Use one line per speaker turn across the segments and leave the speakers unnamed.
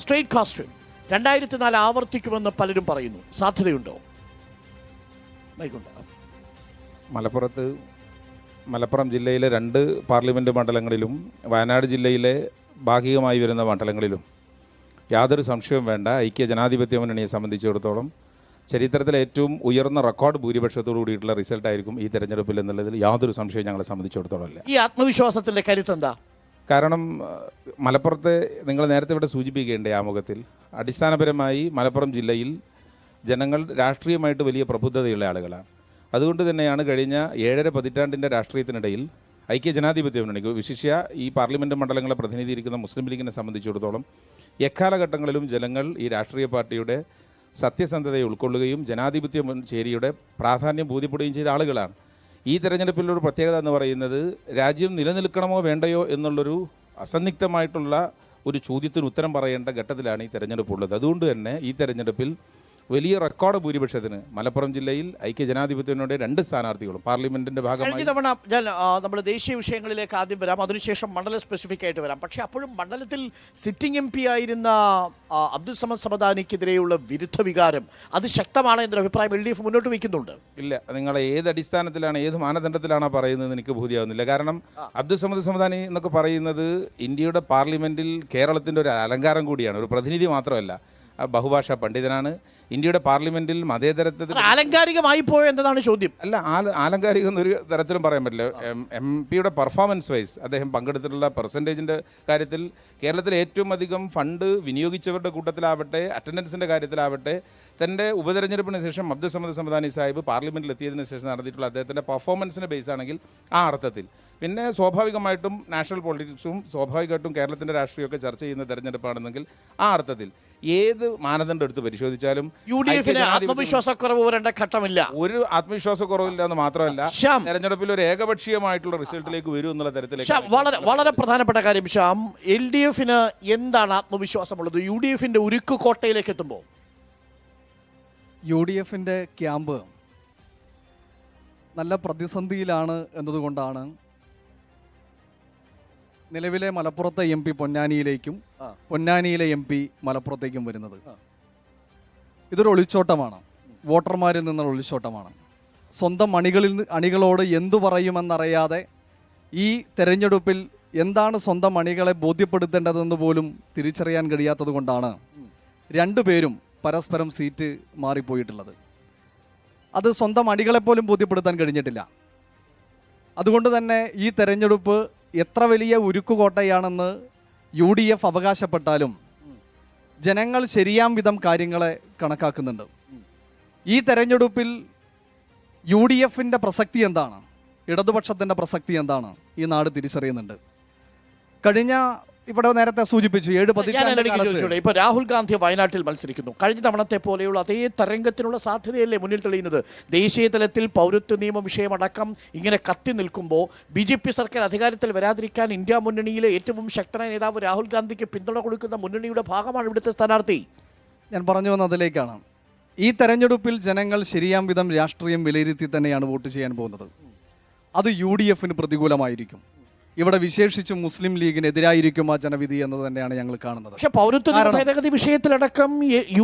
Straight costume 2004 ആവർത്തിക്കുമെന്ന് പലരും പറയുന്നു. സാധ്യതയുണ്ടോ?
മലപ്പുറം ജില്ലയിലെ 2 പാർലമെൻറ്റ് മണ്ഡലങ്ങളിലും വയനാട് ജില്ലയിലെ ഭാഗികമായി വരുന്ന മണ്ഡലങ്ങളിലും യാതൊരു സംശയവും വേണ്ട, ഐക്യ ജനാധിപത്യ മുന്നണിയെ സംബന്ധിച്ചിടത്തോളം ചരിത്രത്തിലെ ഏറ്റവും ഉയർന്ന റെക്കോർഡ് ഭൂരിപക്ഷത്തോടു കൂടിയിട്ടുള്ള റിസൾട്ടായിരിക്കും ഈ തെരഞ്ഞെടുപ്പിൽ എന്നുള്ളതിൽ യാതൊരു സംശയവും ഞങ്ങളെ സംബന്ധിച്ചിടത്തോളം ഇല്ല.
ഈ ആത്മവിശ്വാസത്തിൻ്റെ കരുത്തെന്താ?
കാരണം മലപ്പുറത്തെ നിങ്ങൾ നേരത്തെ ഇവിടെ സൂചിപ്പിക്കേണ്ട ആമുഖത്തിൽ അടിസ്ഥാനപരമായി മലപ്പുറം ജില്ലയിൽ ജനങ്ങൾ രാഷ്ട്രീയമായിട്ട് വലിയ പ്രബുദ്ധതയുള്ള ആളുകളാണ്. അതുകൊണ്ട് തന്നെയാണ് കഴിഞ്ഞ 7.5 പതിറ്റാണ്ടിൻ്റെ രാഷ്ട്രീയത്തിനിടയിൽ ഐക്യ ജനാധിപത്യ മുന്നണിക്ക് വിശിഷ്യ ഈ പാർലമെൻറ്റ് മണ്ഡലങ്ങളെ പ്രതിനിധീകരിക്കുന്ന മുസ്ലിം ലീഗിനെ സംബന്ധിച്ചിടത്തോളം എക്കാലഘട്ടങ്ങളിലും ജനങ്ങൾ ഈ രാഷ്ട്രീയ പാർട്ടിയുടെ സത്യസന്ധതയെ ഉൾക്കൊള്ളുകയും ജനാധിപത്യ ചേരിയുടെ പ്രാധാന്യം ബോധ്യപ്പെടുകയും ചെയ്ത ആളുകളാണ്. ഈ തെരഞ്ഞെടുപ്പിലൊരു പ്രത്യേകത എന്ന് പറയുന്നത് രാജ്യം നിലനിൽക്കണമോ വേണ്ടയോ എന്നുള്ളൊരു അസന്നിഗ്ധമായിട്ടുള്ള ഒരു ചോദ്യത്തിന് ഉത്തരം പറയേണ്ട ഘട്ടത്തിലാണ് ഈ തെരഞ്ഞെടുപ്പുള്ളത്. അതുകൊണ്ട് തന്നെ ഈ തെരഞ്ഞെടുപ്പിൽ വലിയ റെക്കോർഡ് ഭൂരിപക്ഷത്തിന് മലപ്പുറം ജില്ലയിൽ ഐക്യ ജനാധിപത്യത്തിനുടെ 2 സ്ഥാനാർത്ഥികളും പാർലമെന്റിന്റെ ഭാഗമായി
നമ്മൾ ദേശീയ വിഷയങ്ങളിലേക്ക് ആദ്യം വരാം, അതിനുശേഷം മണ്ഡലം സ്പെസിഫിക് ആയിട്ട് വരാം. പക്ഷേ അപ്പോഴും മണ്ഡലത്തിൽ സിറ്റിംഗ് MP ആയിരുന്ന അബ്ദുൾ സമദ് സമദാനിക്കെതിരെയുള്ള വിരുദ്ധ വികാരം അത് ശക്തമാണ് എന്നൊരു അഭിപ്രായം LDF മുന്നോട്ട് വയ്ക്കുന്നുണ്ട്.
ഇല്ല, നിങ്ങൾ ഏത് അടിസ്ഥാനത്തിലാണ് ഏത് മാനദണ്ഡത്തിലാണോ പറയുന്നത് എനിക്ക് ബോധ്യമാവുന്നില്ല. കാരണം അബ്ദുൾ സമദ് സമദാനി എന്നൊക്കെ പറയുന്നത് ഇന്ത്യയുടെ പാർലമെന്റിൽ കേരളത്തിൻ്റെ ഒരു അലങ്കാരം കൂടിയാണ്, ഒരു പ്രതിനിധി മാത്രമല്ല. ബഹുഭാഷാ പണ്ഡിതനാണ്. ഇന്ത്യയുടെ പാർലമെന്റിൽ മതേതരത്വത്തിൽ
ആലങ്കാരികമായി പോയോ എന്നതാണ് ചോദ്യം.
അല്ല, ആലങ്കാരികം എന്നൊരു തരത്തിലും പറയാൻ പറ്റില്ല. MP പെർഫോമൻസ് വൈസ് അദ്ദേഹം പങ്കെടുത്തിട്ടുള്ള പെർസെൻറ്റേജിൻ്റെ കാര്യത്തിൽ കേരളത്തിൽ ഏറ്റവും അധികം ഫണ്ട് വിനിയോഗിച്ചവരുടെ കൂട്ടത്തിലാവട്ടെ, അറ്റൻഡൻസിൻ്റെ കാര്യത്തിലാവട്ടെ, തൻ്റെ ഉപതെരഞ്ഞെടുപ്പിന് ശേഷം അബ്ദുൾ സമദ് സമദാനി സാഹിബ് പാർലമെൻറ്റിൽ എത്തിയതിനു ശേഷം നടത്തിയിട്ടുള്ള അദ്ദേഹത്തിൻ്റെ പെർഫോമൻസിൻ്റെ ബേസ് ആണെങ്കിൽ ആ അർത്ഥത്തിൽ പിന്നെ സ്വാഭാവികമായിട്ടും നാഷണൽ പൊളിറ്റിക്സും സ്വാഭാവികമായിട്ടും കേരളത്തിൻ്റെ രാഷ്ട്രീയമൊക്കെ ചർച്ച ചെയ്യുന്ന തെരഞ്ഞെടുപ്പാണെന്നെങ്കിൽ ആ അർത്ഥത്തിൽ ഏത് മാനദണ്ഡം എടുത്ത് പരിശോധിച്ചാലും
ആത്മവിശ്വാസക്കുറവ് വരേണ്ട ഘട്ടമില്ല.
ഒരു ആത്മവിശ്വാസക്കുറവില്ല എന്ന് മാത്രമല്ല, തെരഞ്ഞെടുപ്പിൽ ഒരു ഏകപക്ഷീയമായിട്ടുള്ള റിസൾട്ടിലേക്ക് വരും എന്നുള്ള തരത്തിലേക്ക്
വളരെ പ്രധാനപ്പെട്ട കാര്യം ശ്യാം, LDFന് എന്താണ് ആത്മവിശ്വാസമുള്ളത് UDFന്റെ ഉരുക്കു കോട്ടയിലേക്ക് എത്തുമ്പോൾ?
UDFന്റെ ക്യാമ്പ് നല്ല പ്രതിസന്ധിയിലാണ് എന്നതുകൊണ്ടാണ് നിലവിലെ മലപ്പുറത്തെ MP പൊന്നാനിയിലേക്കും പൊന്നാനിയിലെ MP മലപ്പുറത്തേക്കും വരുന്നത്. ഇതൊരു ഒളിച്ചോട്ടമാണ്, വോട്ടർമാരിൽ നിന്നുള്ള ഒളിച്ചോട്ടമാണ്. സ്വന്തം അണികളോട് എന്തു പറയുമെന്നറിയാതെ ഈ തെരഞ്ഞെടുപ്പിൽ എന്താണ് സ്വന്തം അണികളെ ബോധ്യപ്പെടുത്തേണ്ടതെന്ന് പോലും തിരിച്ചറിയാൻ കഴിയാത്തത് കൊണ്ടാണ് 2 പേരും പരസ്പരം സീറ്റ് മാറിപ്പോയിട്ടുള്ളത്. അത് സ്വന്തം അണികളെപ്പോലും ബോധ്യപ്പെടുത്താൻ കഴിഞ്ഞിട്ടില്ല. അതുകൊണ്ട് തന്നെ ഈ തെരഞ്ഞെടുപ്പ് എത്ര വലിയ ഉരുക്കുകോട്ടയാണെന്ന് UDF അവകാശപ്പെട്ടാലും ജനങ്ങൾ ശരിയാം വിധം കാര്യങ്ങളെ കണക്കാക്കുന്നുണ്ട്. ഈ തെരഞ്ഞെടുപ്പിൽ UDFന്റെ പ്രസക്തി എന്താണ്, ഇടതുപക്ഷത്തിൻ്റെ പ്രസക്തി എന്താണ് ഈ നാട് തിരിച്ചറിയുന്നുണ്ട്. കഴിഞ്ഞ ഇവിടെ നേരത്തെ സൂചിപ്പിച്ചു 7 പതിറ്റാണ്ട്
ഇപ്പൊ രാഹുൽ ഗാന്ധി വയനാട്ടിൽ മത്സരിക്കുന്നു. കഴിഞ്ഞ തവണത്തെ പോലെയുള്ള അതേ തരംഗത്തിനുള്ള സാധ്യതയല്ലേ മുന്നിൽ തെളിയുന്നത്? ദേശീയ തലത്തിൽ പൗരത്വ നിയമ വിഷയമടക്കം ഇങ്ങനെ കത്തി നിൽക്കുമ്പോൾ BJP സർക്കാർ അധികാരത്തിൽ വരാതിരിക്കാൻ ഇന്ത്യ മുന്നണിയിലെ ഏറ്റവും ശക്തനായ നേതാവ് രാഹുൽ ഗാന്ധിക്ക് പിന്തുണ കൊടുക്കുന്ന മുന്നണിയുടെ ഭാഗമാണ് ഇവിടുത്തെ സ്ഥാനാർത്ഥി.
ഞാൻ പറഞ്ഞു വന്ന അതിലേക്കാണ്. ഈ തെരഞ്ഞെടുപ്പിൽ ജനങ്ങൾ ശരിയാം വിധം രാഷ്ട്രീയം വിലയിരുത്തി തന്നെയാണ് വോട്ട് ചെയ്യാൻ പോകുന്നത്. അത് UDFന് പ്രതികൂലമായിരിക്കും. ഇവിടെ വിശേഷിച്ചും മുസ്ലിം ലീഗിനെതിരായിരിക്കും ആ ജനവിധി എന്ന് തന്നെയാണ് ഞങ്ങൾ കാണുന്നത്.
പക്ഷേ പൗരത്വ ഭേദഗതി വിഷയത്തിലടക്കം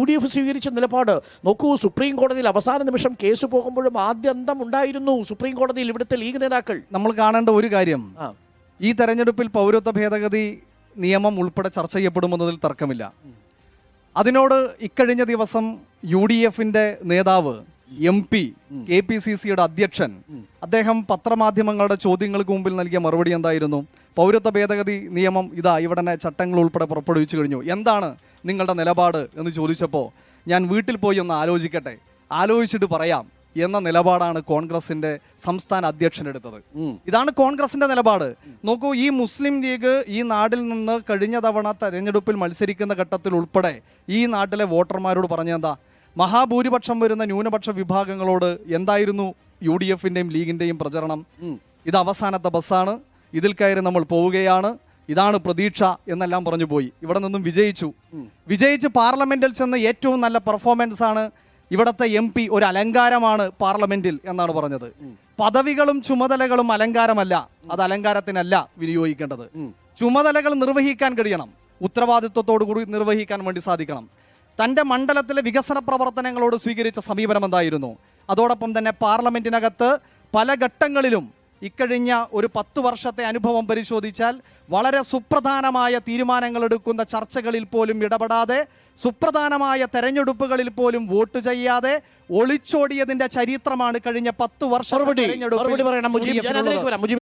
UDF സ്വീകരിച്ച നിലപാട് നോക്കൂ. സുപ്രീം കോടതിയിൽ അവസാന നിമിഷം കേസ് പോകുമ്പോഴും ആദ്യന്തം ഉണ്ടായിരുന്നു സുപ്രീം കോടതിയിൽ ഇവിടുത്തെ ലീഗ് നേതാക്കൾ.
നമ്മൾ കാണേണ്ട ഒരു കാര്യം, ഈ തെരഞ്ഞെടുപ്പിൽ പൗരത്വ ഭേദഗതി നിയമം ഉൾപ്പെടെ ചർച്ച ചെയ്യപ്പെടുമെന്നതിൽ തർക്കമില്ല. അതിനോട് ഇക്കഴിഞ്ഞ ദിവസം UDFന്റെ നേതാവ് MP KPCCയുടെ അധ്യക്ഷൻ അദ്ദേഹം പത്രമാധ്യമങ്ങളുടെ ചോദ്യങ്ങൾക്ക് മുമ്പിൽ നൽകിയ മറുപടി എന്തായിരുന്നു? പൗരത്വ ഭേദഗതി നിയമം ഇതാ ഇവിടെ ചട്ടങ്ങൾ ഉൾപ്പെടെ പുറപ്പെടുവിച്ചു കഴിഞ്ഞു, എന്താണ് നിങ്ങളുടെ നിലപാട് എന്ന് ചോദിച്ചപ്പോൾ ഞാൻ വീട്ടിൽ പോയി ഒന്ന് ആലോചിക്കട്ടെ, ആലോചിച്ചിട്ട് പറയാം എന്ന നിലപാടാണ് കോൺഗ്രസിന്റെ സംസ്ഥാന അധ്യക്ഷൻ എടുത്തത്. ഇതാണ് കോൺഗ്രസിന്റെ നിലപാട്. നോക്കൂ, ഈ മുസ്ലിം ലീഗ് ഈ നാട്ടിൽ നിന്ന് കഴിഞ്ഞ തവണ തെരഞ്ഞെടുപ്പിൽ മത്സരിക്കുന്ന ഘട്ടത്തിൽ ഉൾപ്പെടെ ഈ നാട്ടിലെ വോട്ടർമാരോട് പറഞ്ഞെന്താ? മഹാഭൂരിപക്ഷം വരുന്ന ന്യൂനപക്ഷ വിഭാഗങ്ങളോട് എന്തായിരുന്നു UDFന്റെയും ലീഗിന്റെയും പ്രചരണം? ഇത് അവസാനത്തെ ബസ്സാണ്, ഇതിൽ കയറി നമ്മൾ പോവുകയാണ്, ഇതാണ് പ്രതീക്ഷ എന്നെല്ലാം പറഞ്ഞു പോയി. ഇവിടെ നിന്നും വിജയിച്ച് പാർലമെന്റിൽ ചെന്ന് ഏറ്റവും നല്ല പെർഫോമൻസ് ആണ്, ഇവിടുത്തെ MP ഒരു അലങ്കാരമാണ് പാർലമെന്റിൽ എന്നാണ് പറഞ്ഞത്. പദവികളും ചുമതലകളും അലങ്കാരമല്ല, അത് അലങ്കാരത്തിനല്ല വിനിയോഗിക്കേണ്ടത്. ചുമതലകൾ നിർവഹിക്കാൻ കഴിയണം. ഉത്തരവാദിത്വത്തോടു കൂടി നിർവഹിക്കാൻ വേണ്ടി സാധിക്കണം. തൻ്റെ മണ്ഡലത്തിലെ വികസന പ്രവർത്തനങ്ങളോട് സ്വീകരിച്ച സമീപനം എന്തായിരുന്നു? അതോടൊപ്പം തന്നെ പാർലമെന്റിനകത്ത് പല ഘട്ടങ്ങളിലും ഇക്കഴിഞ്ഞ ഒരു 10 വർഷത്തെ അനുഭവം പരിശോധിച്ചാൽ വളരെ സുപ്രധാനമായ തീരുമാനങ്ങൾ എടുക്കുന്ന ചർച്ചകളിൽ പോലും ഇടപെടാതെ, സുപ്രധാനമായ തെരഞ്ഞെടുപ്പുകളിൽ പോലും വോട്ട് ചെയ്യാതെ ഒളിച്ചോടിയതിന്റെ ചരിത്രമാണ് കഴിഞ്ഞ 10 വർഷം
മറുപടി പറയണം മുജീബ്. ഞാൻ അതിലേക്ക് വരാം. മുജീബ്